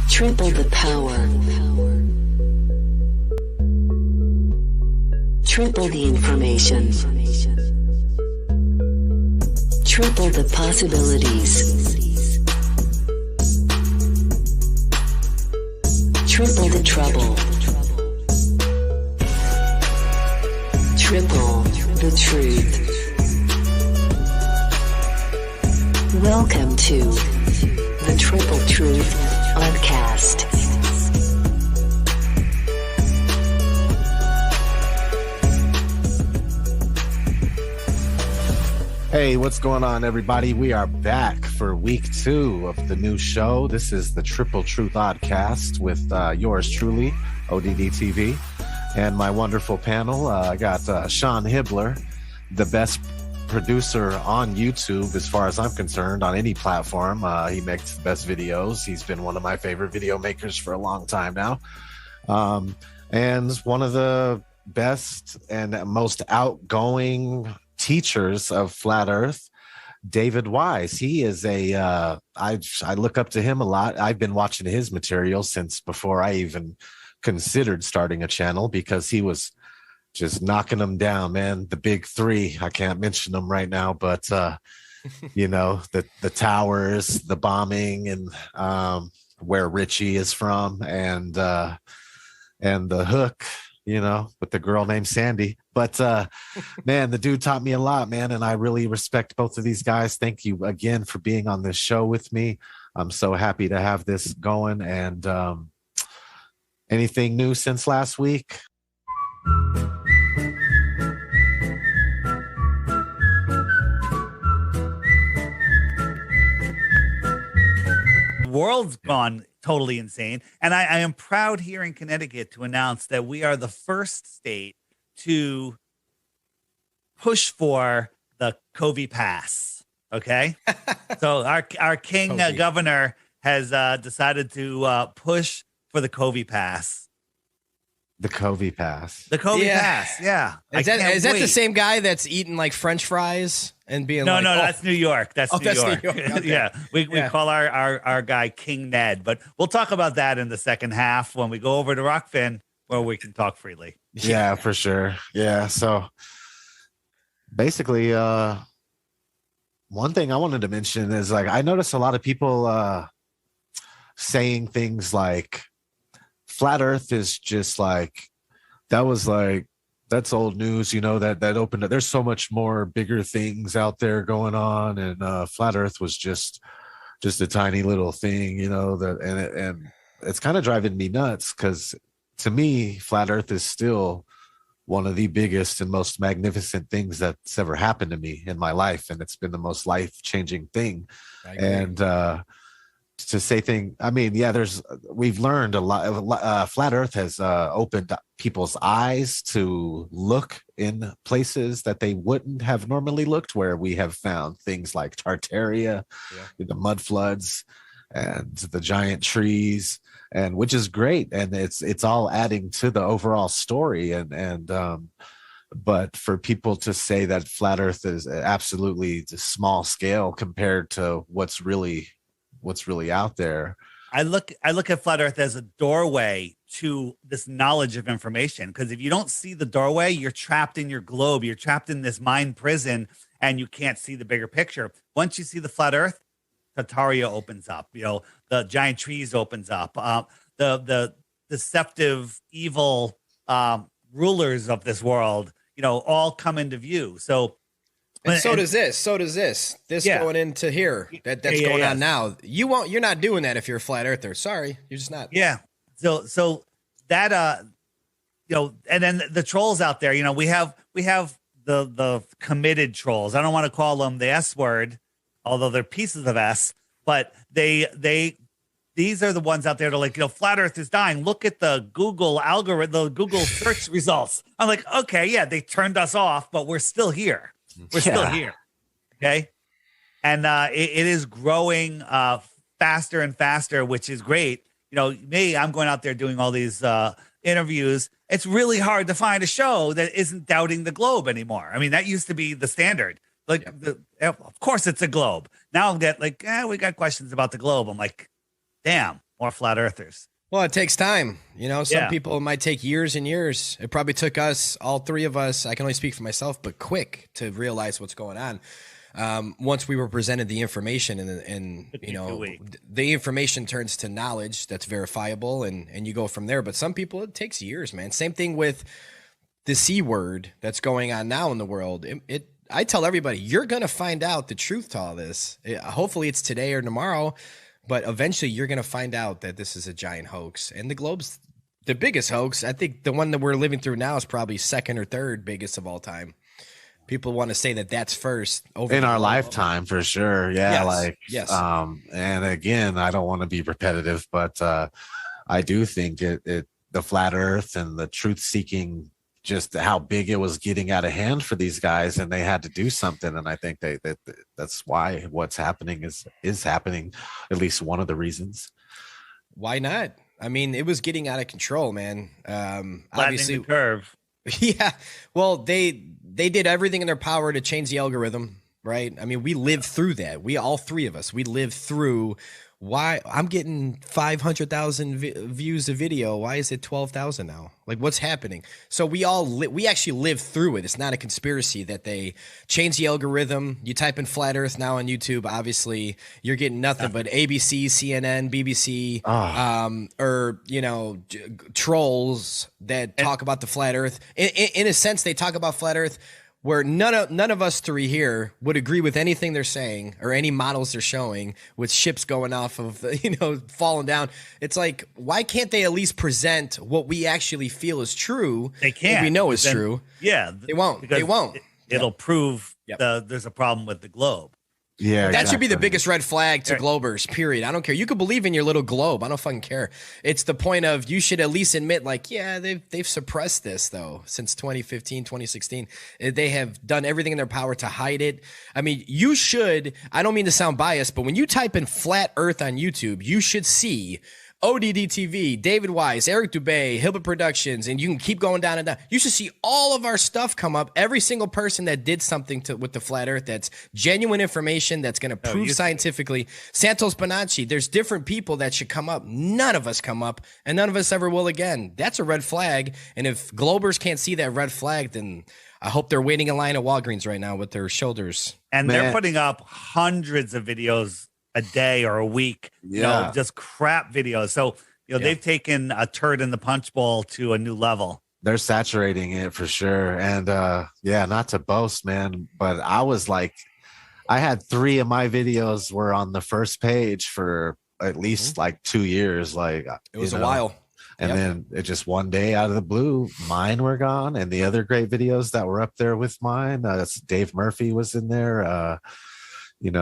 Triple the power. Triple the information. Triple the possibilities. Triple the trouble. Triple the truth. Welcome to the Triple Truth ODDcast. Hey, what's going on, everybody? We are back for week 2 of the new show. This is the Triple Truth ODDcast with yours truly, ODDtv, and my wonderful panel. I got Sean Hibbler, the best producer on YouTube as far as I'm concerned, on any platform. He makes the best videos. He's been one of my favorite video makers for a long time now. And one of the best and most outgoing teachers of Flat Earth, David Wise. He is I look up to him a lot. I've been watching his material since before I even considered starting a channel, because he was just knocking them down, man. The big 3, I can't mention them right now, but you know, the towers, the bombing, and where Richie is from, and the hook, you know, with the girl named Sandy. But man, the dude taught me a lot, man, and I really respect both of these guys. Thank you again for being on this show with me. I'm so happy to have this going. And anything new since last week? World's gone totally insane. And I am proud here in Connecticut to announce that we are the first state to push for the COVID pass. Okay. So our king governor has decided to push for the COVID pass. The COVID pass. The COVID pass. Yeah. Is that the same guy that's eating like French fries and being no, that's New York. That's New York. Okay. Yeah. We call our guy King Ned, but we'll talk about that in the second half when we go over to Rockfin, where we can talk freely. Yeah, for sure. Yeah. So basically, one thing I wanted to mention is, like, I noticed a lot of people saying things like Flat Earth is just like, that's old news, you know, that opened up. There's so much more bigger things out there going on, and Flat Earth was just a tiny little thing, you know, and it's kind of driving me nuts, because to me, Flat Earth is still one of the biggest and most magnificent things that's ever happened to me in my life, and it's been the most life-changing thing. And to say we've learned a lot. Flat Earth has opened people's eyes to look in places that they wouldn't have normally looked, where we have found things like Tartaria, the mud floods, and the giant trees, and which is great, and it's all adding to the overall story. And but for people to say that Flat Earth is absolutely small scale compared to what's really out there. I look at Flat Earth as a doorway to this knowledge of information, because if you don't see the doorway, you're trapped in your globe. You're trapped in this mind prison, and you can't see the bigger picture. Once you see the Flat Earth, Tartaria opens up. You know, the giant trees opens up. The deceptive, evil rulers of this world, you know, all come into view. So. And so does this. This going into here. That's going on now. You're not doing that if you're a flat earther. Sorry. You're just not. Yeah. So that you know, and then the trolls out there, you know, we have the committed trolls. I don't want to call them the S word, although they're pieces of S, but these are the ones out there that are like, you know, Flat Earth is dying. Look at the Google algorithm, the Google search results. I'm like, okay, yeah, they turned us off, but we're still here. We're still here. Okay. And it is growing faster and faster, which is great. You know, I'm going out there doing all these interviews. It's really hard to find a show that isn't doubting the globe anymore. I mean, that used to be the standard. Like, of course it's a globe. Now I'm getting like, we got questions about the globe. I'm like, damn, more flat earthers. Well, it takes time. You know, some Yeah. people, it might take years and years. It probably took us, all three of us, I can only speak for myself, but quick to realize what's going on. Once we were presented the information and you know, the information turns to knowledge that's verifiable and you go from there. But some people, it takes years, man. Same thing with the C word that's going on now in the world. I tell everybody, you're going to find out the truth to all this. Hopefully it's today or tomorrow. But eventually you're going to find out that this is a giant hoax. And the globe's the biggest hoax. I think the one that we're living through now is probably second or third biggest of all time. People want to say that that's first over in our lifetime for sure. Yeah. Yes. And again, I don't want to be repetitive, but I do think the flat earth and the truth seeking, just how big it was getting out of hand for these guys, and they had to do something. And I think that's why what's happening is happening. At least one of the reasons. Why not? I mean, it was getting out of control, man. Obviously, the curve. Yeah. Well, they did everything in their power to change the algorithm, right? I mean, we lived through that. All three of us, we lived through. Why I'm getting 500,000 views a video. Why is it 12,000 now? Like, what's happening? So we actually lived through it. It's not a conspiracy that they changed the algorithm. You type in flat earth now on YouTube, obviously you're getting nothing but ABC, CNN, BBC, or, you know, trolls that talk about the flat earth. In a sense, they talk about flat earth where none of us three here would agree with anything they're saying or any models they're showing with ships going off of, you know, falling down. It's like, why can't they at least present what we actually feel is true? They can't. What we know is true. Yeah. They won't. They won't. It'll prove there's a problem with the globe. Yeah, that should be the biggest red flag to globers, period. I don't care. You could believe in your little globe. I don't fucking care. It's the point of you should at least admit, like, yeah, they've suppressed this, though, since 2015, 2016. They have done everything in their power to hide it. I mean, you should, I don't mean to sound biased, but when you type in flat earth on YouTube, you should see ODD TV, David Wise, Eric Dubay, Hilbert Productions, and you can keep going down and down. You should see all of our stuff come up. Every single person that did something with the flat earth that's genuine information that's going to prove scientifically. Santos Bonacci, there's different people that should come up. None of us come up, and none of us ever will again. That's a red flag, and if Globers can't see that red flag, then I hope they're waiting in line at Walgreens right now with their shoulders. And they're putting up hundreds of videos a day or a week, you know, just crap videos. So, you know, they've taken a turd in the punch bowl to a new level. They're saturating it for sure. And not to boast, man, but I was like, I had 3 of my videos were on the first page for at least like 2 years. Like it was a while. And then it just one day out of the blue, mine were gone. And the other great videos that were up there with mine, Dave Murphy was in there. We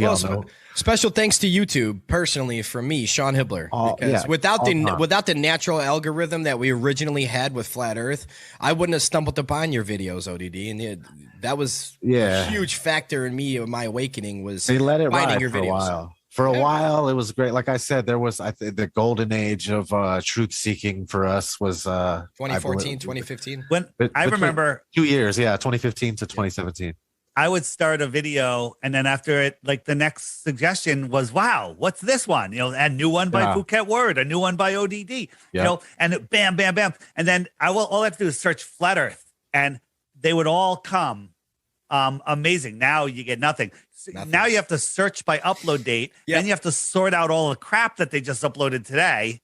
all know. Special thanks to YouTube personally from me, Sean Hibbler, because without the natural algorithm that we originally had with Flat Earth, I wouldn't have stumbled upon your videos, ODD, and that was a huge factor in my awakening. Was they let it finding ride your for videos. a while. For a while, it was great. Like I said, there was the golden age of truth seeking for us was 2014, 2015. When I remember 2 years, 2015 to 2017. I would start a video, and then after it, like the next suggestion was, "Wow, what's this one?" You know, a new one by Phuket Word, a new one by ODD. You know, and it, bam, bam, bam, and then all I have to do is search Flat Earth, and they would all come. Amazing. Now you get nothing. Now you have to search by upload date. Then you have to sort out all the crap that they just uploaded today.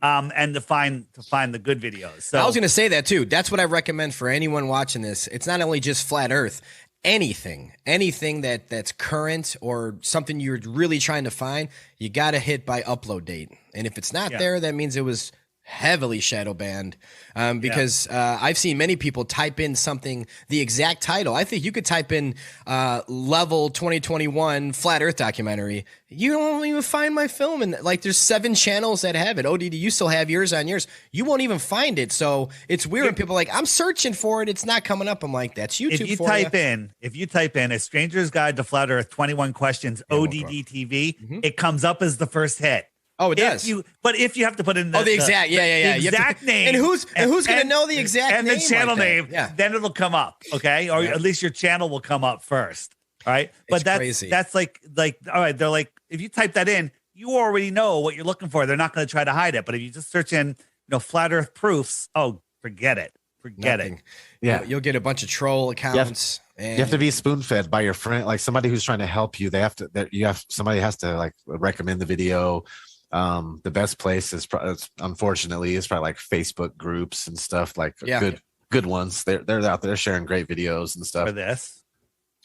And to find the good videos. So I was going to say that too. That's what I recommend for anyone watching this. It's not only just Flat Earth. Anything that's current or something you're really trying to find, you got to hit by upload date. And if it's not there, that means it was heavily shadow banned, because I've seen many people type in something, the exact title. I think you could type in level 2021 Flat Earth documentary. You don't even find my film. And like, there's 7 channels that have it. ODD, you still have yours on yours. You won't even find it. So it's weird when people are like, I'm searching for it. It's not coming up. I'm like, that's YouTube. If you type in A Stranger's Guide to Flat Earth, 21 Questions, ODD TV, it comes up as the first hit. Oh, it does. But if you have to put in the exact, the exact name, and who's going to know the exact name and the channel like name, then it'll come up, okay? Or at least your channel will come up first, all right? But that's crazy. That's like all right. They're like, if you type that in, you already know what you're looking for. They're not going to try to hide it. But if you just search in, flat Earth proofs, oh, forget it. Forget it. Yeah. You'll get a bunch of troll accounts. You have to be spoon fed by your friend, like somebody who's trying to help you. Somebody has to like recommend the video. The best place is unfortunately is probably like Facebook groups and stuff, like good ones. They're out there sharing great videos and stuff. For this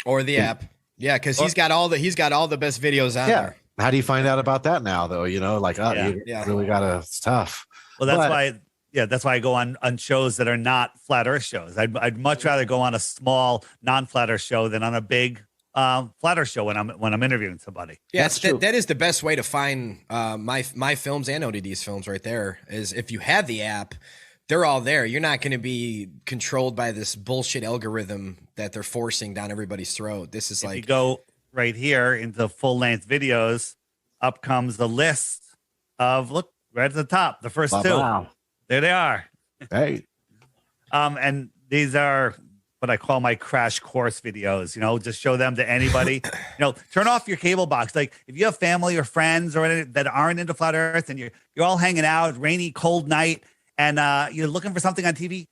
or the app. Yeah, because he's got all the best videos out there. How do you find out about that now though? You really gotta, it's tough. Well, that's why I go on shows that are not flat Earth shows. I'd much rather go on a small non-flat Earth show than on a big flat Earth show when I'm interviewing somebody. Yeah, that is the best way to find my films and ODD's films right there. Is if you have the app, they're all there. You're not going to be controlled by this bullshit algorithm that they're forcing down everybody's throat. This is if you go right here into full-length videos, up comes the list of, look, right at the top, the first two. Wow. There they are. Hey. And these are what I call my crash course videos, just show them to anybody. Turn off your cable box. Like if you have family or friends or anything that aren't into flat Earth and you're all hanging out, rainy, cold night, and you're looking for something on TV,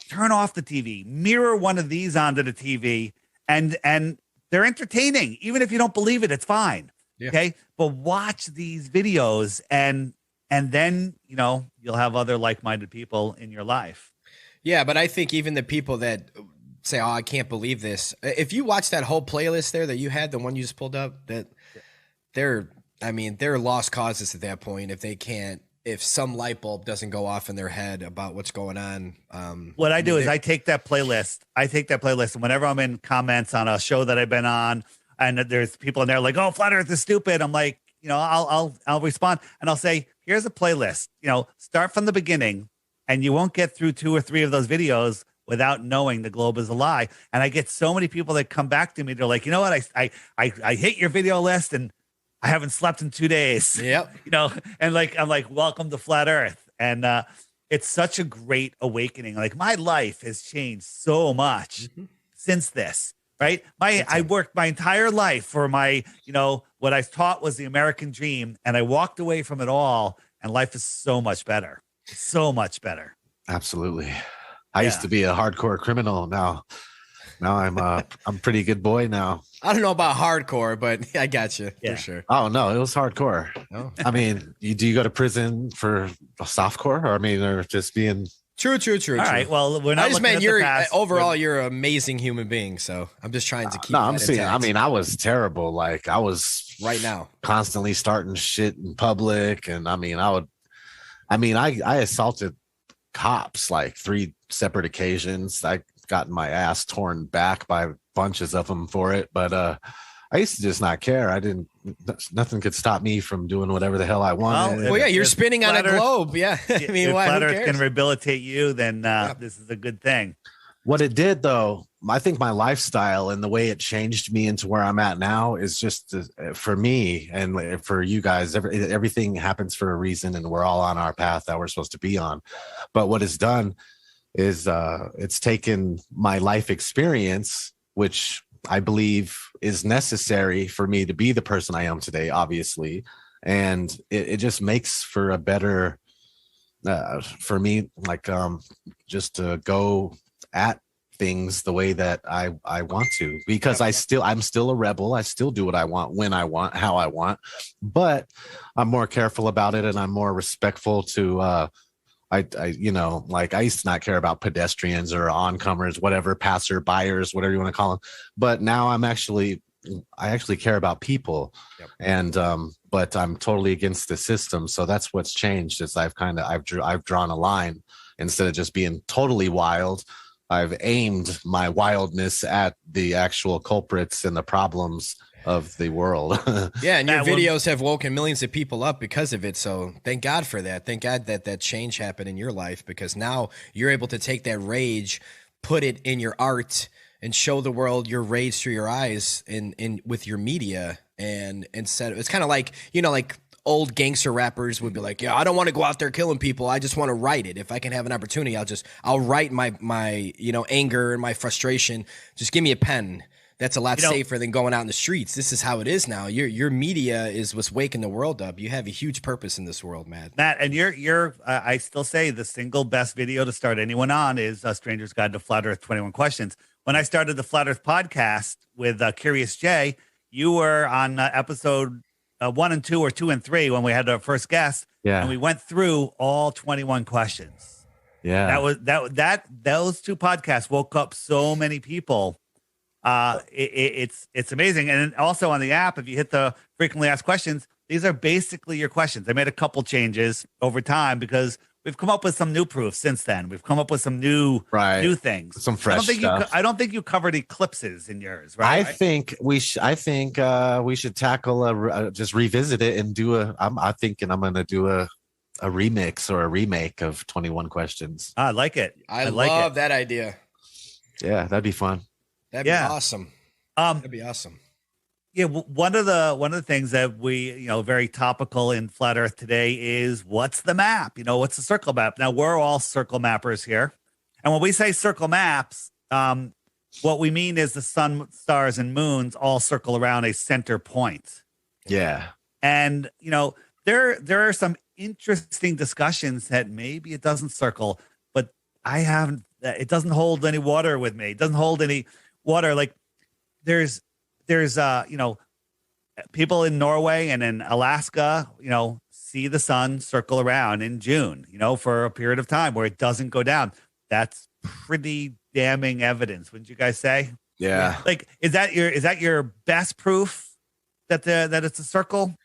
turn off the TV, mirror one of these onto the TV, and they're entertaining. Even if you don't believe it, it's fine. Yeah. Okay. But watch these videos and then, you'll have other like-minded people in your life. Yeah. But I think even the people that say, oh, I can't believe this. If you watch that whole playlist there that you had, the one you just pulled up, that they're lost causes at that point. If some light bulb doesn't go off in their head about what's going on. What I do is I take that playlist. And whenever I'm in comments on a show that I've been on and there's people in there like, oh, flat Earth is stupid. I'm like, I'll respond and I'll say, here's a playlist, start from the beginning and you won't get through 2 or 3 of those videos without knowing the globe is a lie. And I get so many people that come back to me. They're like, you know what? I hit your video list and I haven't slept in 2 days. Yep. And I'm like, welcome to flat Earth. And it's such a great awakening. Like my life has changed so much since this, right? I worked my entire life for my, what I thought was the American dream. And I walked away from it all. And life is so much better. So much better. Absolutely. I used to be a hardcore criminal. Now I'm a pretty good boy now. I don't know about hardcore, but I got you for sure. Oh no, it was hardcore. Oh. I mean, do you go to prison for softcore, or just being true? All right. Well, we're not. I just meant you're an amazing human being. So I'm just trying to keep. No, I'm saying. I mean, I was terrible. Like I was right now constantly starting shit in public, and I assaulted cops like 3 separate occasions. I gotten my ass torn back by bunches of them for it, but I used to just not care. Nothing could stop me from doing whatever the hell I wanted. Well, yeah, you're spinning on a globe. Yeah. I mean, if flat Earth can rehabilitate you, then this is a good thing. What it did, though, I think my lifestyle and the way it changed me into where I'm at now is just for me and for you guys, everything happens for a reason, and we're all on our path that we're supposed to be on. But what it's done is it's taken my life experience, which I believe is necessary for me to be the person I am today, obviously. And it just makes for a better, for me, like just to go at things the way that I want to, because I'm still a rebel. I still do what I want, when I want, how I want, but I'm more careful about it, and I'm more respectful to I used to not care about pedestrians or oncomers, whatever, passer-buyers, whatever you want to call them. But now I actually care about people. Yep. And but I'm totally against the system. So that's what's changed, is I've drawn a line. Instead of just being totally wild, I've aimed my wildness at the actual culprits and the problems of the world. Yeah, and your videos have woken millions of people up because of it. So thank God for that. Thank God that change happened in your life, because now you're able to take that rage, put it in your art, and show the world your rage through your eyes in with your media. And instead, it's kind of like, like old gangster rappers would be like, yeah, I don't want to go out there killing people. I just want to write it. If I can have an opportunity, I'll write my anger and my frustration. Just give me a pen. That's a lot safer than going out in the streets. This is how it is now. Your media is what's waking the world up. You have a huge purpose in this world, Matt. Matt, and you're I still say the single best video to start anyone on is Stranger's Guide to Flat Earth 21 Questions. When I started the Flat Earth podcast with Curious Jay, you were on episode 1 and 2 or 2 and 3 when we had our first guest. Yeah. And we went through all 21 questions. Yeah. Those 2 podcasts woke up so many people. It's amazing. And also on the app, if you hit the frequently asked questions, these are basically your questions. I made a couple changes over time because we've come up with some new proofs since then. We've come up with some new things, some fresh stuff. I don't think you covered eclipses in yours, right? I think we should tackle just revisit it and do I'm going to do a remix or a remake of 21 questions. I like it. I love that idea. Yeah, that'd be fun. That'd be awesome. That'd be awesome. Yeah, one of the things that we, very topical in Flat Earth today is what's the map? What's the circle map? Now we're all circle mappers here, and when we say circle maps, what we mean is the sun, stars, and moons all circle around a center point. Yeah, and there are some interesting discussions that maybe it doesn't circle, but it doesn't hold any water with me. It doesn't hold any water. Like there's people in Norway and in Alaska, see the sun circle around in June, for a period of time where it doesn't go down. That's pretty damning evidence, wouldn't you guys say? Yeah. Like, is that your best proof that it's a circle?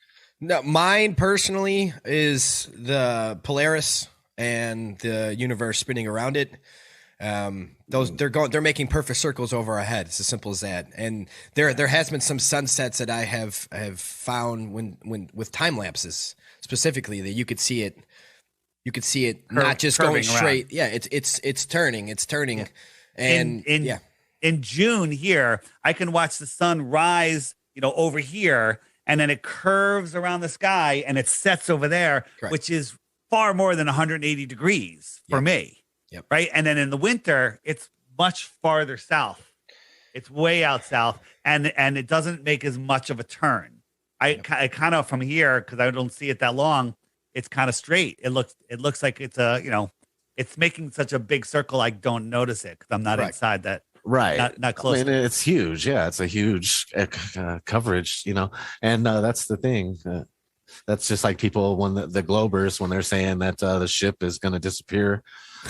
No, mine personally is the Polaris and the universe spinning around it. They're making perfect circles over our head. It's as simple as that. And there has been some sunsets that I have found when with time lapses specifically that you could see it not just going straight. Around. Yeah, it's turning. Yeah. And in June here, I can watch the sun rise, over here, and then it curves around the sky and it sets over there, correct, which is far more than 180 degrees for me. Yep. Right. And then in the winter, it's much farther south. It's way out south, and it doesn't make as much of a turn. I kind of from here, because I don't see it that long, it's kind of straight. It looks like it's it's making such a big circle. I don't notice it because I'm not inside that. Right. Not close. I mean, it's huge. Yeah. It's a huge coverage, and that's the thing. That's just like people when the Globers, when they're saying that the ship is going to disappear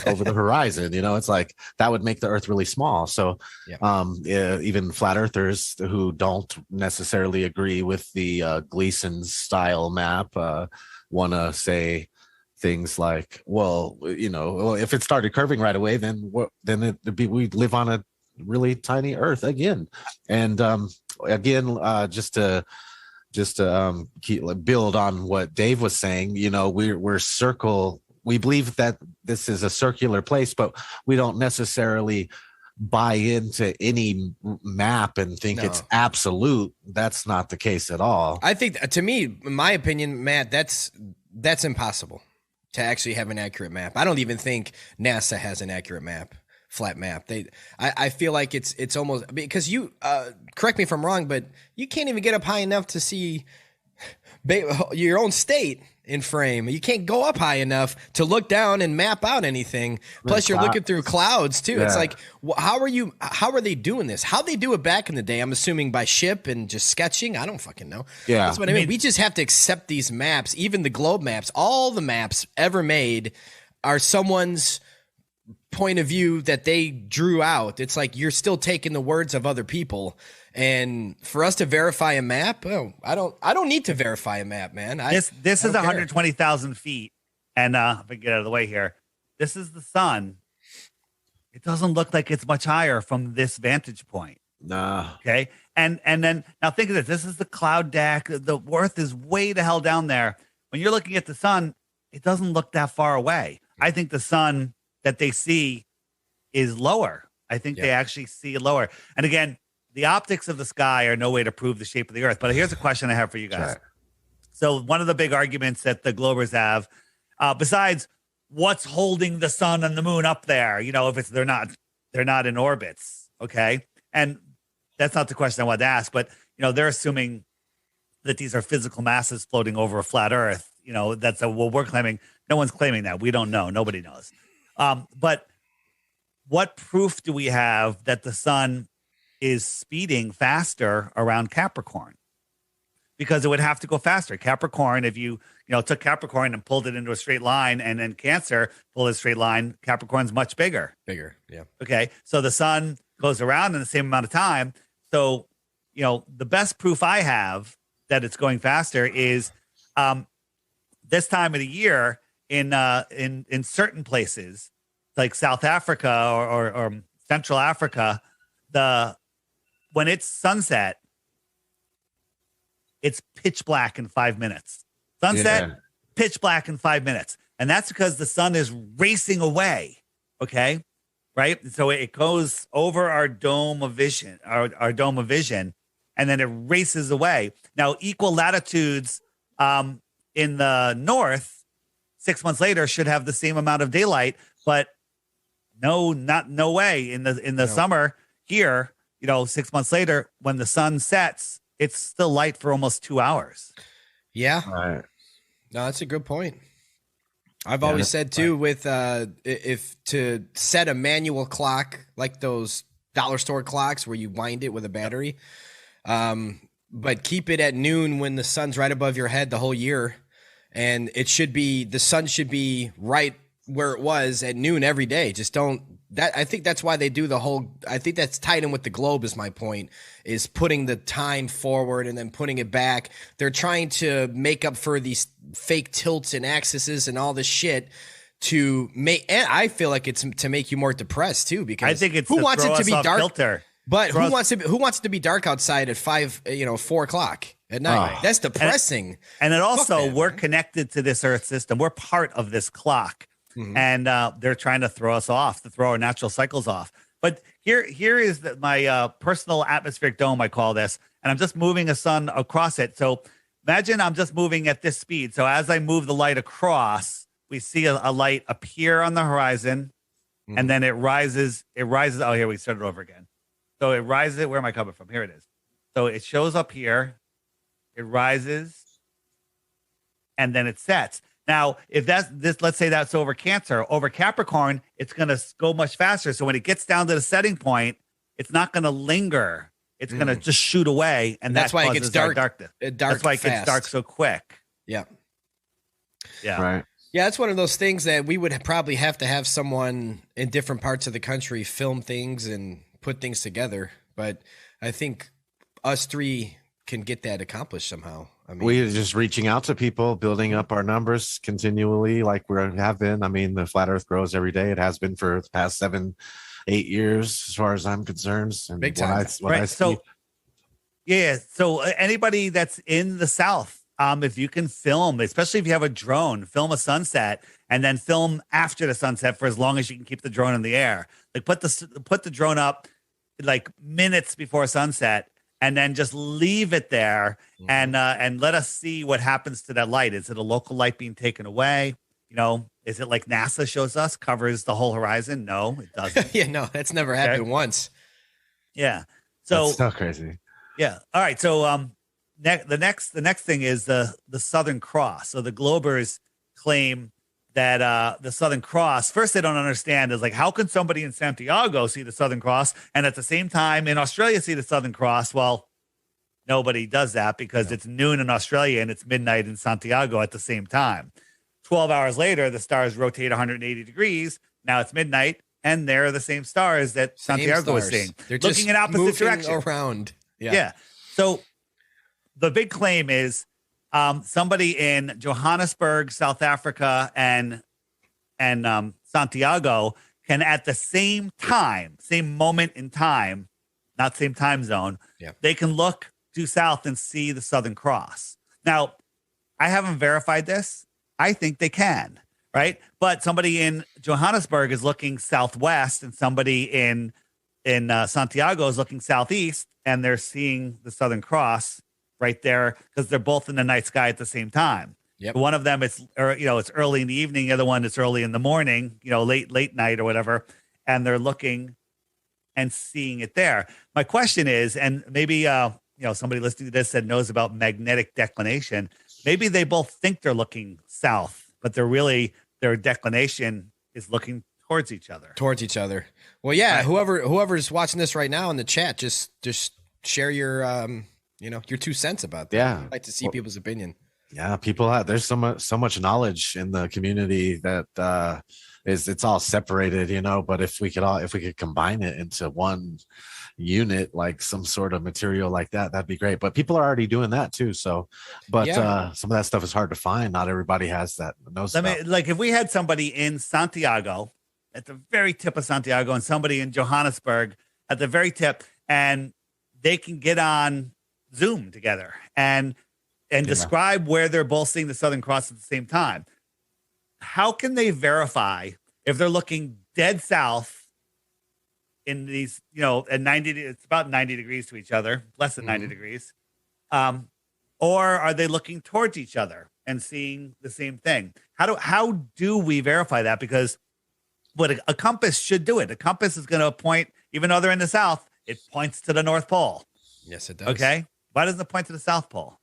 over the horizon, it's like that would make the Earth really small. So even flat earthers who don't necessarily agree with the Gleason style map want to say things like, well, if it started curving right away, then we'd live on a really tiny Earth again. And again, just to build on what Dave was saying, we believe that this is a circular place, but we don't necessarily buy into any map and think it's absolute. That's not the case at all. I think, to me, in my opinion, Matt, that's impossible to actually have an accurate map. I don't even think NASA has an accurate map. Flat map. I feel like it's almost, because you correct me if I'm wrong, but you can't even get up high enough to see your own state in frame. You can't go up high enough to look down and map out anything. Plus, you're looking through clouds too. Yeah. It's like, how are they doing this? How they do it back in the day? I'm assuming by ship and just sketching. I don't fucking know. Yeah, that's what I mean. We just have to accept these maps, even the globe maps. All the maps ever made are someone's point of view that they drew out. It's like you're still taking the words of other people, and for us to verify a map, I don't need to verify a map, man. This is 120,000 feet, and if I get out of the way here, this is the sun. It doesn't look like it's much higher from this vantage point. Nah. Okay, and then now think of this. This is the cloud deck. The Earth is way the hell down there. When you're looking at the sun, it doesn't look that far away. I think the sun that they see is lower. I think they actually see it lower. And again, the optics of the sky are no way to prove the shape of the Earth. But here's a question I have for you guys. Right. So one of the big arguments that the Globers have, besides what's holding the sun and the moon up there, if they're not in orbits, okay? And that's not the question I wanted to ask, but they're assuming that these are physical masses floating over a flat Earth. That's what we're claiming. No one's claiming that. We don't know. Nobody knows. But what proof do we have that the sun is speeding faster around Capricorn? Because it would have to go faster. Capricorn, if you took Capricorn and pulled it into a straight line, and then Cancer pulled a straight line, Capricorn's much bigger. Bigger, yeah. Okay, so the sun goes around in the same amount of time. So, the best proof I have that it's going faster is this time of the year in certain places like South Africa or Central Africa, when it's sunset, it's pitch black in 5 minutes. Sunset, pitch black in 5 minutes. And that's because the sun is racing away. Okay. Right. So it goes over our dome of vision, our dome of vision, and then it races away. Now, equal latitudes in the north, 6 months later, should have the same amount of daylight, but no way. In the summer here, 6 months later, when the sun sets, it's still light for almost 2 hours. Yeah. Right. No, that's a good point. I've always said too, with if to set a manual clock like those dollar store clocks where you wind it with a battery, but keep it at noon when the sun's right above your head the whole year, and the sun should be right where it was at noon every day. Just don't that. I think that's why they do the whole. I think that's tied in with the globe. Is my point, is putting the time forward and then putting it back. They're trying to make up for these fake tilts and axes and all this shit to make. And I feel like it's to make you more depressed too, because I think it's who wants it to be dark? Filter. But who wants it to be dark outside at 4 o'clock at night? That's depressing. And it also, we're connected to this Earth system. We're part of this clock. Mm-hmm. And they're trying to throw us off, to throw our natural cycles off. But here is my personal atmospheric dome, I call this, and I'm just moving a sun across it. So imagine I'm just moving at this speed. So as I move the light across, we see a light appear on the horizon, and then it rises. Oh, here we started over again. So it rises. Where am I coming from? Here it is. So it shows up here, it rises, and then it sets. Now, if that's this, let's say that's over Cancer. Over Capricorn, it's going to go much faster. So when it gets down to the setting point, it's not going to linger. It's going to just shoot away, and that's why it gets dark. That's why it gets dark so quick. Yeah. Yeah. Right. Yeah, that's one of those things that we would probably have to have someone in different parts of the country film things and put things together. But I think us three can get that accomplished somehow. I mean, we're just reaching out to people, building up our numbers continually, like we have been. I mean, the flat Earth grows every day. It has been for the past 7-8 years, as far as I'm concerned. And big time. So anybody that's in the South, if you can film, especially if you have a drone, film a sunset and then film after the sunset for as long as you can keep the drone in the air. Like put the drone up like minutes before sunset, and then just leave it there and let us see what happens to that light. Is it a local light being taken away? Is it like NASA shows us, covers the whole horizon? No, it doesn't. Yeah, no, that's never happened once. Yeah. So that's so crazy. Yeah. All right. So the next thing is the Southern Cross. So the Globers claim that the Southern Cross, first they don't understand is like, how can somebody in Santiago see the Southern Cross and at the same time in Australia see the Southern Cross? Well, nobody does that because it's noon in Australia and it's midnight in Santiago at the same time. 12 hours later, the stars rotate 180 degrees. Now it's midnight and they're the same stars that Santiago is seeing. They're looking just in opposite directions. Around. Yeah. So the big claim is somebody in Johannesburg, South Africa, and Santiago can at the same time, same moment in time, not same time zone, they can look due south and see the Southern Cross. Now, I haven't verified this. I think they can, right? But somebody in Johannesburg is looking southwest, and somebody in Santiago is looking southeast, and they're seeing the Southern Cross right there because they're both in the night sky at the same time. Yep. One of them it's early in the evening. The other one it's early in the morning, late night or whatever. And they're looking and seeing it there. My question is, and maybe somebody listening to this that knows about magnetic declination, maybe they both think they're looking south, but their declination is looking towards each other. Well, yeah, Right. whoever's watching this right now in the chat, just share your your 2 cents about that. Yeah. I'd like to see people's opinion. Yeah, there's so much knowledge in the community that it's all separated, but if we could combine it into one unit, like some sort of material like that'd be great. But people are already doing that too. So, but some of that stuff is hard to find. Not everybody has that. Like if we had somebody in Santiago at the very tip of Santiago and somebody in Johannesburg at the very tip, and they can get on Zoom together and describe where they're both seeing the Southern Cross at the same time. How can they verify if they're looking dead south in these, at 90, it's about 90 degrees to each other, less than 90 degrees. Or are they looking towards each other and seeing the same thing? How do we verify that? Because what a compass should do it. A compass is going to point, even though they're in the south, it points to the North Pole. Yes, it does. Okay. Why doesn't it point to the South Pole?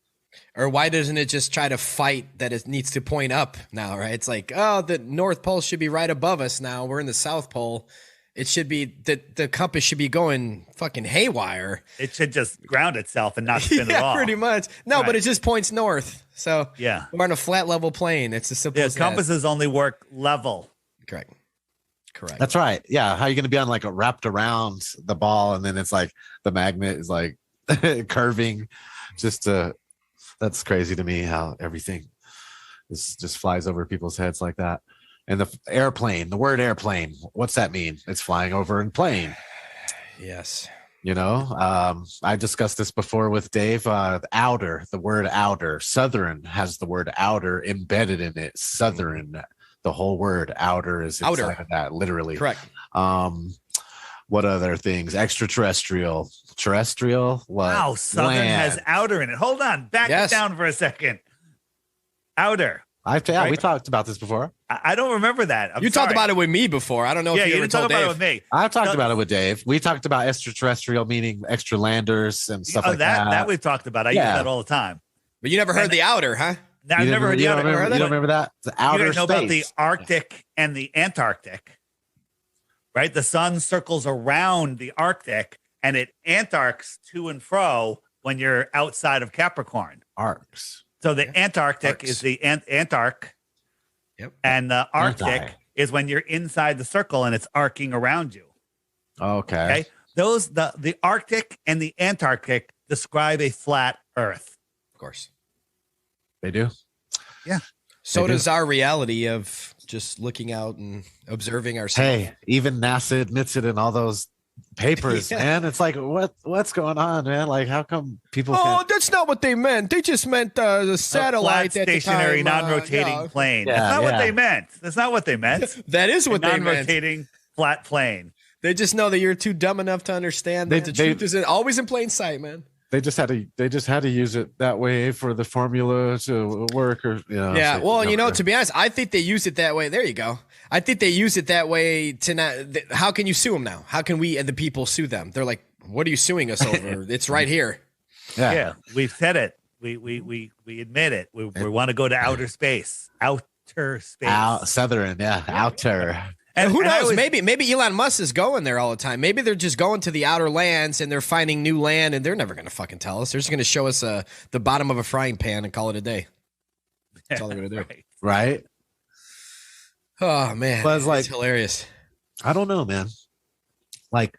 Or why doesn't it just try to fight that it needs to point up now, right? It's like, oh, the North Pole should be right above us now. We're in the South Pole. It should be the compass should be going fucking haywire. It should just ground itself and not spin at all. Pretty much. No, Right. but it just points north. So Yeah. we're on a flat level plane. It's as simple Yeah, as that. compasses only work level. Correct. That's right. Yeah. How are you going to be on like a wrapped around the ball, and then it's like the magnet is like curving that's crazy to me how everything is just flies over people's heads like that. And the word airplane, what's that mean? It's flying over in plane. Yes. I discussed this before with Dave. The word outer, Southern has the word outer embedded in it. Southern, the whole word outer is inside Outer. of that, literally. Correct. What other things? Extraterrestrial, terrestrial. What? Wow, Southern Land. has outer in it. Hold on, back Yes. it down for a second. Outer. We talked about this before. I don't remember that. You talked about it with me before. I don't know Yeah, if you you ever didn't talk told about Dave. it with me. I've talked No. about it with Dave. We talked about extraterrestrial, meaning extra landers and stuff like that. That we've talked about. I use Yeah. that all the time. But you never heard the outer, huh? Now, I've never heard the outer. You don't remember that? The outer You guys know space. about the Arctic and the Antarctic, right? The sun circles around the Arctic and it antarcts to and fro when you're outside of Capricorn. arcs. So the Antarctic Arcs. is the Antarctic, Yep. and the Arctic Anti. is when you're inside the circle and it's arcing around you. Okay. Okay. The Arctic and the Antarctic describe a flat Earth. Of course. They do. So They do. does our reality of just looking out and observing ourselves. Hey, even NASA admits it in all those papers, Yeah. man. It's like, what's going on, man? Like, how come people Oh, can't? that's not what they meant. They just meant the satellite flat, at the stationary, time, non-rotating yeah. plane. Yeah, That's not what yeah. they meant. That's not what they meant. That is A what they meant. non-rotating flat plane. They just know that you're too dumb enough to understand that the truth is always in plain sight, man. They just had to use it that way for the formula to work, or Yeah, so- well, to be honest, I think they use it that way. There you go. I think they use it that way to not. How can you sue them now? How can we and the people sue them? They're like, "What are you suing us over? It's right here." Yeah, we've said it. We admit it. We want to go to outer space. Outer space. Southern, outer. And who and I knows? always- Maybe Elon Musk is going there all the time. Maybe they're just going to the outer lands and they're finding new land, and they're never going to fucking tell us. They're just going to show us the bottom of a frying pan and call it a day. That's all they're going to do. Right. Right? Oh man, But it's like- hilarious. I don't know, man. Like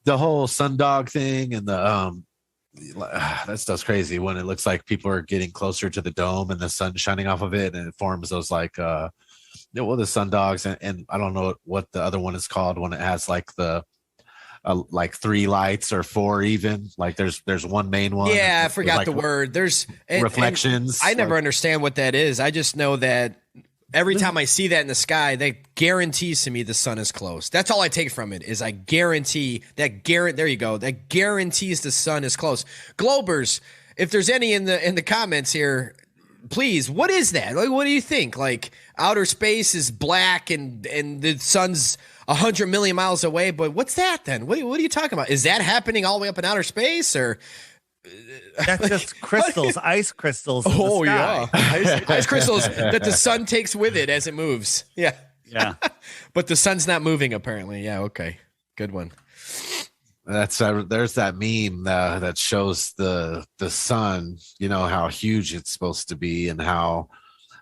the whole sundog thing and the that stuff's crazy when it looks like people are getting closer to the dome and the sun shining off of it, and it forms those like the sundogs, and I don't know what the other one is called when it has like the like 3 lights or 4 even. Like there's one main one. Yeah, I There's, forgot like, the word. There's and reflections. I never like, understand what that is. I just know that every time I see that in the sky, that guarantees to me the sun is close. That's all I take from it. Is I guarantee that there you go. That guarantees the sun is close. Globers, if there's any in the comments here, please, what is that? Like, what do you think? Like outer space is black and the sun's 100 million miles away. But what's that then? What are you talking about? Is that happening all the way up in outer space, or? That's just crystals, ice crystals. In the sky. Yeah, ice crystals that the sun takes with it as it moves. Yeah. But the sun's not moving apparently. Yeah. Okay. Good one. That's there's that meme that shows the sun, you know, how huge it's supposed to be and how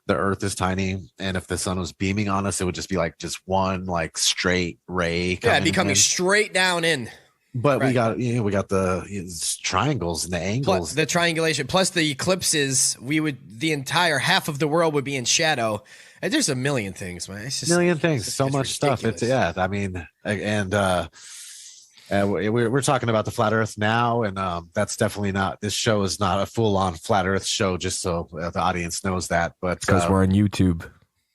the earth is tiny, and if the sun was beaming on us, it would just be like just one like straight ray coming straight down in. But we got the triangles and the angles, plus the triangulation, plus the eclipses. The entire half of the world would be in shadow. And there's a million things, man. It's just million things, so much stuff. It's I mean, and we're talking about the flat earth now, and that's definitely not, this show is not a full-on flat earth show, just so the audience knows that. But because we're on YouTube.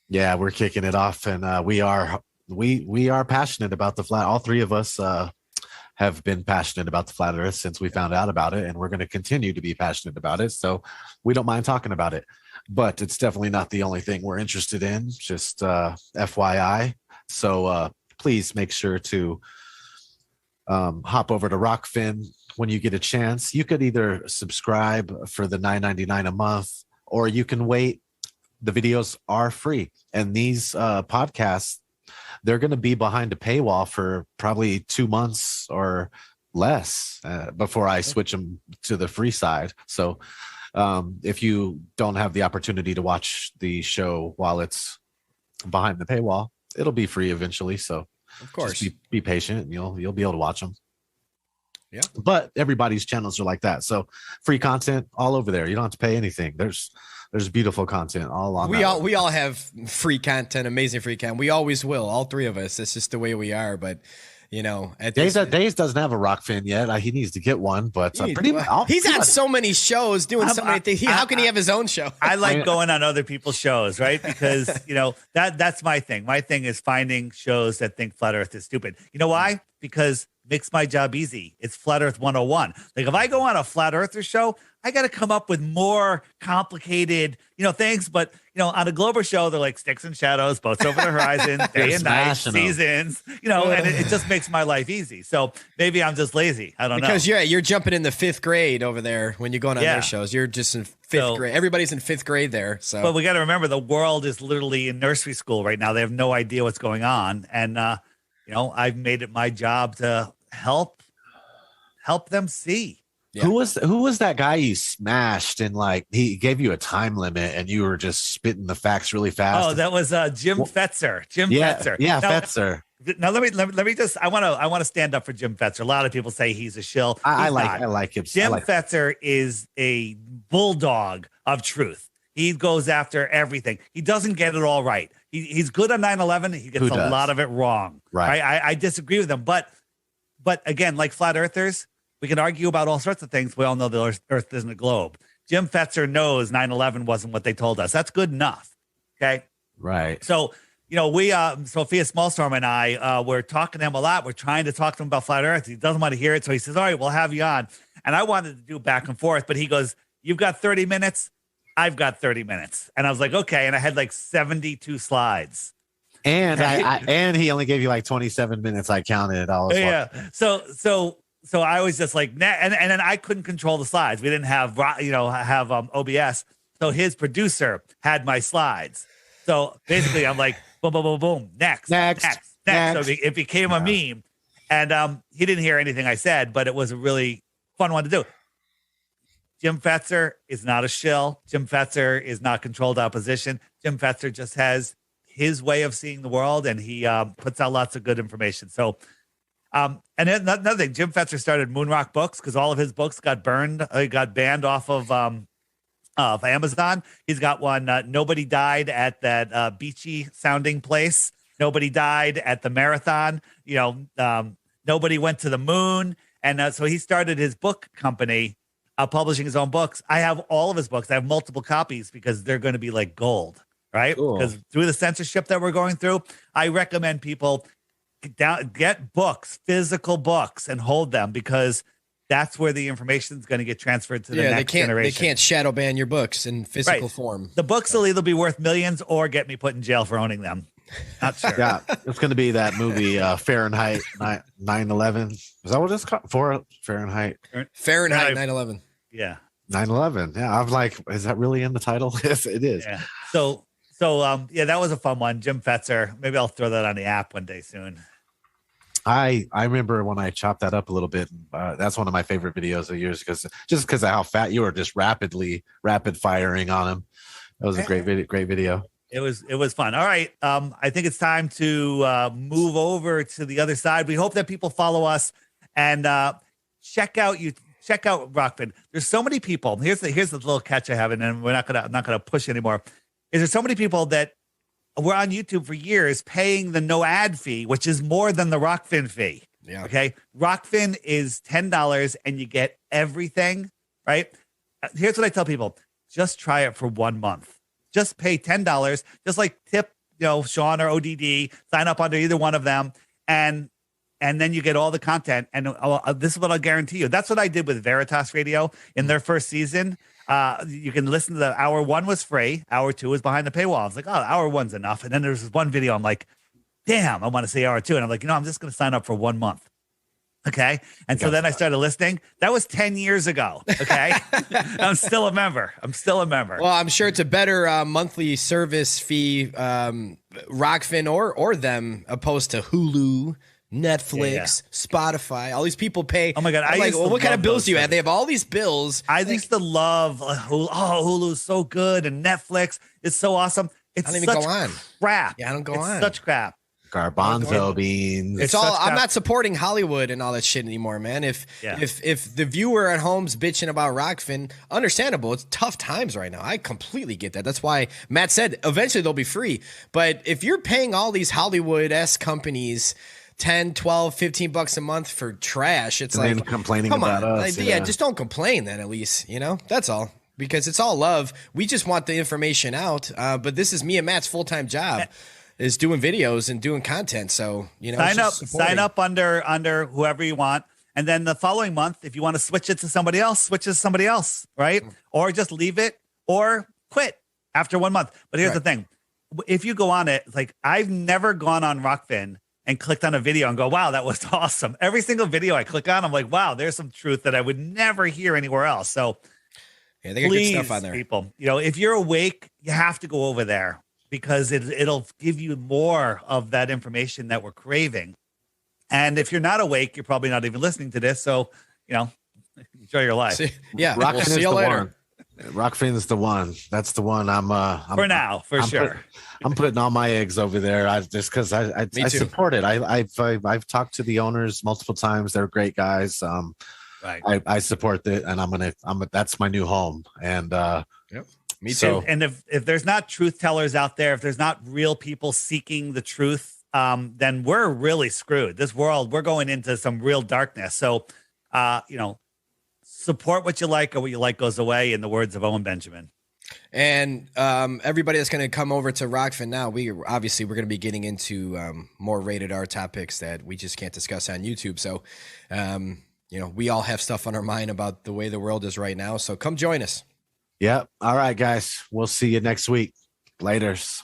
Yeah, we're kicking it off, and we are passionate about the flat. All three of us have been passionate about the flat earth since we found out about it, and we're going to continue to be passionate about it, so we don't mind talking about it. But it's definitely not the only thing we're interested in, just FYI. So please make sure to hop over to Rockfin when you get a chance. You could either subscribe for the $9.99 a month, or you can wait. The videos are free, and these podcasts, they're going to be behind a paywall for probably 2 months or less before I switch them to the free side. So if you don't have the opportunity to watch the show while it's behind the paywall, it'll be free eventually. So of course, just be patient, and you'll be able to watch them. Yeah, but everybody's channels are like that. So free content all over there. You don't have to pay anything. There's beautiful content all on. We all have free content, amazing free content. We always will. All three of us. That's just the way we are. But you know, Days doesn't have a Rockfin yet. He needs to get one, but he's on so many shows doing so many things. How can he have his own show? I like going on other people's shows, right? Because you know that's my thing. My thing is finding shows that think flat Earth is stupid. You know why? Because makes my job easy. It's Flat Earth 101. Like if I go on a flat earther show, I got to come up with more complicated, things. But, on a Glober show, they're like sticks and shadows, boats over the horizon, day and night, seasons, and it just makes my life easy. So maybe I'm just lazy. I don't know. Because you're jumping in the 5th grade over there when you're going on their shows. You're just in 5th grade. Everybody's in 5th grade there. So, but we got to remember the world is literally in nursery school right now. They have no idea what's going on. And, I've made it my job to help them see. Yeah. Who was that guy you smashed and he gave you a time limit and you were just spitting the facts really fast? Oh, that was Jim Fetzer. Fetzer. Yeah, Fetzer. Now let me just I want to stand up for Jim Fetzer. A lot of people say he's a shill. I like him. Jim Fetzer is a bulldog of truth. He goes after everything. He doesn't get it all right. He's good on 9/11. He gets a lot of it wrong. Right. I disagree with him. But again, like flat earthers, we can argue about all sorts of things. We all know the Earth isn't a globe. Jim Fetzer knows 9/11 wasn't what they told us. That's good enough. Okay. Right. So, we, Sophia Smallstorm and I, we're talking to him a lot. We're trying to talk to him about flat Earth. He doesn't want to hear it. So he says, all right, we'll have you on. And I wanted to do back and forth, but he goes, you've got 30 minutes. I've got 30 minutes. And I was like, okay. And I had 72 slides. And and he only gave you 27 minutes. I counted. So I was just like, nah, and then I couldn't control the slides. We didn't have OBS. So his producer had my slides. So basically I'm like, boom, boom, boom, boom. Next. So it became a meme. And he didn't hear anything I said, but it was a really fun one to do. Jim Fetzer is not a shill. Jim Fetzer is not controlled opposition. Jim Fetzer just has his way of seeing the world, and he puts out lots of good information. So, and then another thing, Jim Fetzer started Moonrock Books because all of his books got banned off of Amazon. He's got one, Nobody Died at that beachy sounding place. Nobody died at the marathon. Nobody went to the moon. And so he started his book company, publishing his own books. I have all of his books. I have multiple copies because they're going to be like gold. Right? Because through the censorship that we're going through, I recommend people get books, physical books, and hold them because that's where the information is going to get transferred to the next generation. They can't shadow ban your books in physical form. The books will either be worth millions or get me put in jail for owning them. Not sure. Yeah, it's going to be that movie Fahrenheit 9/11. Is that what it's called? For Fahrenheit Fahrenheit 9/11. Yeah. 9/11. Yeah, I'm like, is that really in the title? Yes, it is. Yeah. So yeah, that was a fun one. Jim Fetzer. Maybe I'll throw that on the app one day soon. I remember when I chopped that up a little bit. That's one of my favorite videos of yours because of how fat you were, just rapid firing on him. That was a great video. It was fun. All right. I think it's time to move over to the other side. We hope that people follow us and check out Rockfin. There's so many people. Here's the little catch I have, and then I'm not gonna push anymore. Is there so many people that were on YouTube for years paying the no ad fee, which is more than the Rockfin fee. Yeah. Okay. Rockfin is $10 and you get everything, right? Here's what I tell people. Just try it for 1 month. Just pay $10, just like tip, Sean or ODD, sign up under either one of them. And then you get all the content. And this is what I'll guarantee you. That's what I did with Veritas Radio in their first season. You can listen to hour 1 was free. Hour 2 was behind the paywall. I was like, oh, hour 1's enough. And then there's this one video. I'm like, damn, I want to see hour 2. And I'm like, I'm just going to sign up for 1 month. Okay. And so then I started listening. That was 10 years ago. Okay. I'm still a member. Well, I'm sure it's a better monthly service fee, Rockfin or them, opposed to Hulu, Netflix, Spotify. All these people pay. Oh my God. What kind of bills do you have? They have all these bills. I used to love Hulu. Oh, Hulu's so good. And Netflix is so awesome. It's I don't even such go on. crap. Yeah, I don't go on. It's such crap. Garbanzo beans. It's all. I'm not supporting Hollywood and all that shit anymore, man. If the viewer at home's bitching about Rockfin, understandable. It's tough times right now. I completely get that. That's why Matt said eventually they'll be free. But if you're paying all these Hollywood-esque companies 10, 12, 15 bucks a month for trash, it's and like complaining come about on. us. Just don't complain then at least, That's all. Because it's all love. We just want the information out. But this is me and Matt's full-time job. Is doing videos and doing content. So, sign up under whoever you want. And then the following month, if you want to switch it to somebody else, switch it to somebody else, right? Or just leave it or quit after 1 month. But here's the thing. If you go on it, like I've never gone on Rockfin and clicked on a video and go, wow, that was awesome. Every single video I click on, I'm like, wow, there's some truth that I would never hear anywhere else. So they got good stuff on there. People, if you're awake, you have to go over there. Because it'll give you more of that information that we're craving. And if you're not awake, you're probably not even listening to this. So, enjoy your life. Rockfin see you later. Rockfin is the one. That's the one. I'm sure. I'm putting all my eggs over there. Just because I support it. I've talked to the owners multiple times. They're great guys. Right. I support it, and that's my new home. And Me too. And if there's not truth tellers out there, if there's not real people seeking the truth, then we're really screwed. This world, we're going into some real darkness. So, support what you like, or what you like goes away, in the words of Owen Benjamin. And everybody that's going to come over to Rockfin now, we're going to be getting into more rated R topics that we just can't discuss on YouTube. So, we all have stuff on our mind about the way the world is right now. So come join us. Yep. All right, guys. We'll see you next week. Laters.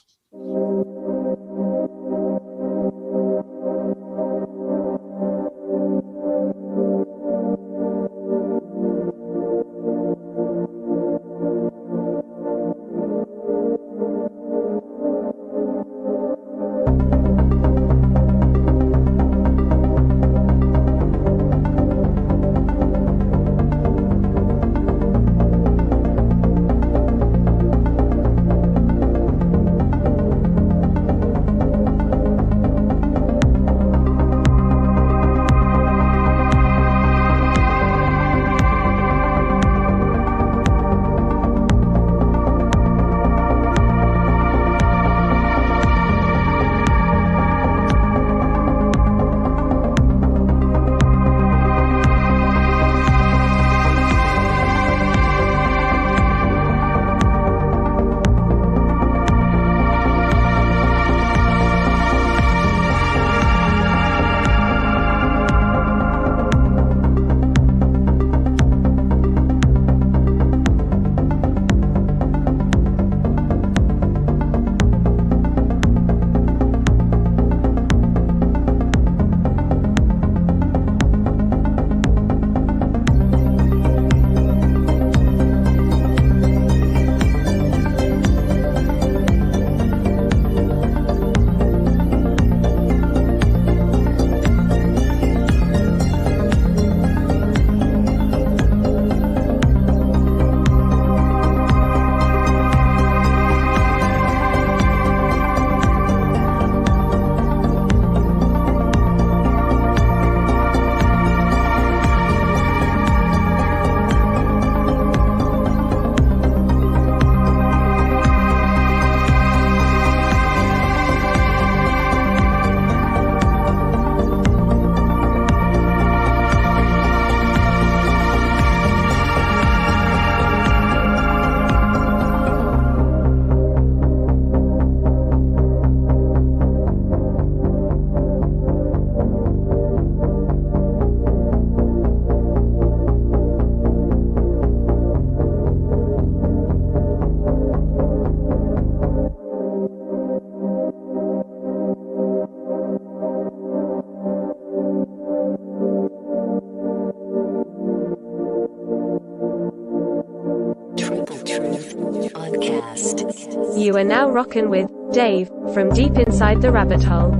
ODDcast. You are now rockin' with Dave from deep inside the rabbit hole.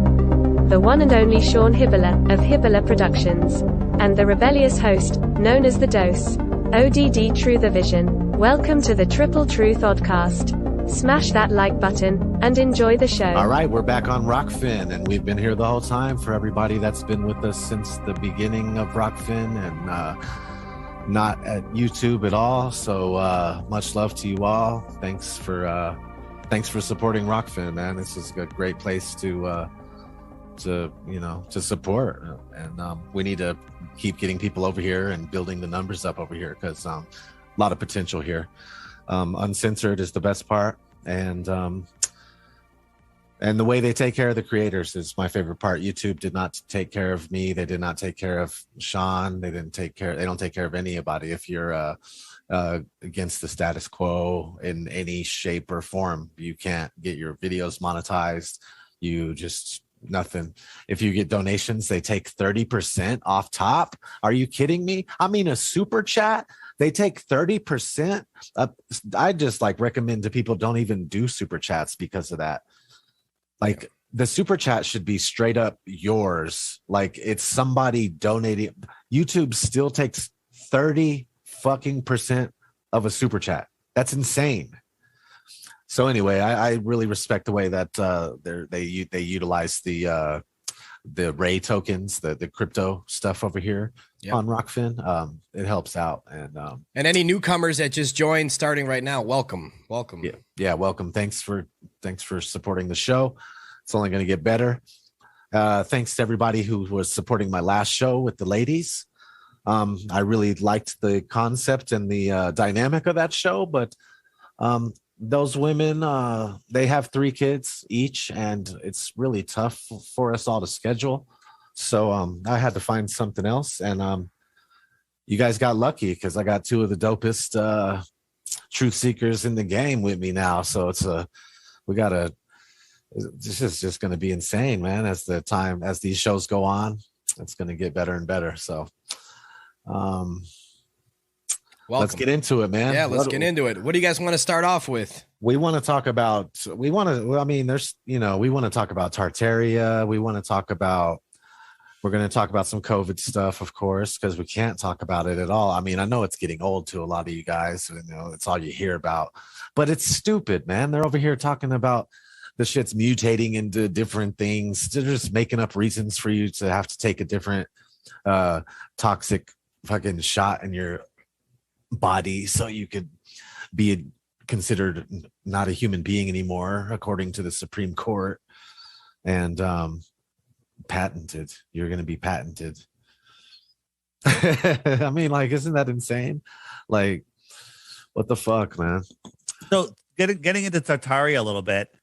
The one and only Sean Hibbler of Hibbler Productions. And the rebellious host, known as The Dose. ODD Truthavision. Welcome to the Triple Truth ODDcast. Smash that like button and enjoy the show. All right, we're back on Rockfin, and we've been here the whole time. For everybody that's been with us since the beginning of Rockfin and not at YouTube at all. So much love to you all. Thanks for supporting Rockfin, man. This is a great place to support, and we need to keep getting people over here and building the numbers up over here because a lot of potential here. Uncensored is the best part, and the way they take care of the creators is my favorite part. YouTube did not take care of me. They did not take care of Sean. They don't take care of anybody. If you're against the status quo in any shape or form, you can't get your videos monetized. You just nothing. If you get donations, they take 30% off top. Are you kidding me? I mean, a super chat, they take 30%. I just recommend to people don't even do super chats because of that. Like the super chat should be straight up yours. Like it's somebody donating. YouTube still takes 30% of a super chat. That's insane. So anyway, I really respect the way that they utilize the Ray tokens, the crypto stuff over here on Rockfin. It helps out, and any newcomers that just joined starting right now, welcome. Yeah, welcome. Thanks for supporting the show. It's only going to get better. Thanks to everybody who was supporting my last show with the ladies. I really liked the concept and the dynamic of that show, but those women, they have 3 kids each, and it's really tough for us all to schedule. So I had to find something else, and you guys got lucky because I got 2 of the dopest truth seekers in the game with me now. So this is just going to be insane, man. As these shows go on, it's going to get better and better. So let's get into it, man. Yeah, let's get into it. What do you guys want to start off with? We want to talk about Tartaria. We're going to talk about some COVID stuff, of course, because we can't talk about it at all. I mean, I know it's getting old to a lot of you guys. It's all you hear about, but it's stupid, man. They're over here talking about the shit's mutating into different things. They're just making up reasons for you to have to take a different toxic fucking shot in your body so you could be considered not a human being anymore, according to the Supreme Court, and patented. You're going to be patented. I mean, isn't that insane? What the fuck, man? So getting into Tartaria a little bit,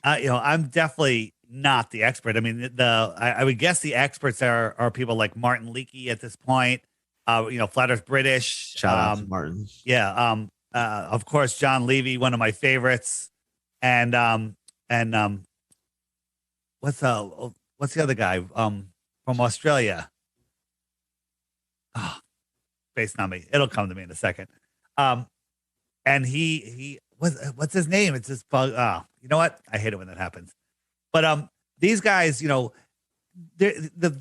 I'm definitely not the expert. I mean, I would guess the experts are people like Martin Leakey at this point. Flat Earth British. Shout out to Martin. Yeah. Of course, John Levy, one of my favorites. And what's the other guy from Australia? Oh, based on me. It'll come to me in a second. And he what's his name? It's this bug. You know what? I hate it when that happens. But these guys, the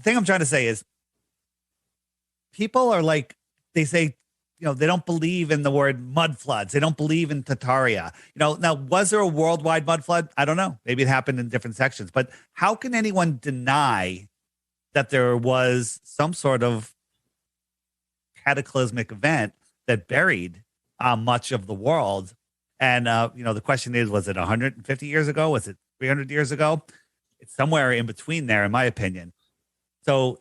thing I'm trying to say is people are they say, they don't believe in the word mud floods. They don't believe in Tartaria. Now, was there a worldwide mud flood? I don't know. Maybe it happened in different sections. But how can anyone deny that there was some sort of cataclysmic event that buried much of the world? And, the question is, was it 150 years ago? Was it 300 years ago? It's somewhere in between there, in my opinion. So,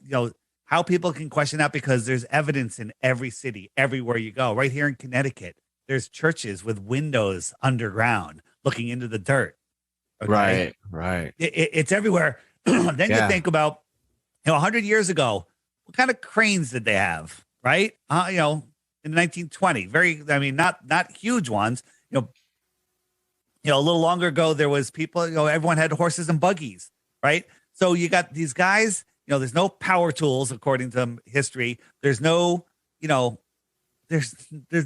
how people can question that, because there's evidence in every city, everywhere you go. Right here in Connecticut, there's churches with windows underground looking into the dirt. Okay? Right. It's everywhere. Then you think about, 100 years ago, what kind of cranes did they have? Right? In 1920, not huge ones. A little longer ago, there was people, everyone had horses and buggies, right? So you got these guys, there's no power tools, according to history. There's no, there's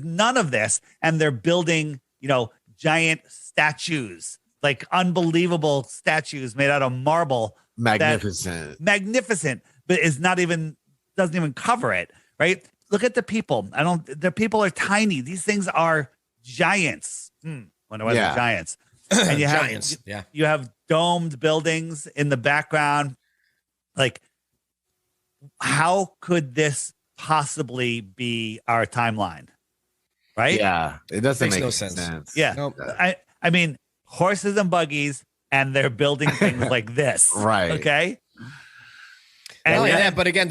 none of this. And they're building, giant statues, like unbelievable statues made out of marble. Magnificent, but doesn't even cover it, right? Look at the people. The people are tiny. These things are giants. Wonder why they're giants. And you have Giants. You have domed buildings in the background. Like, how could this possibly be our timeline? Right? Yeah, it doesn't make no sense. Yeah. Nope. I mean, horses and buggies, and they're building things like this. Right. Okay. Not And only that, but again,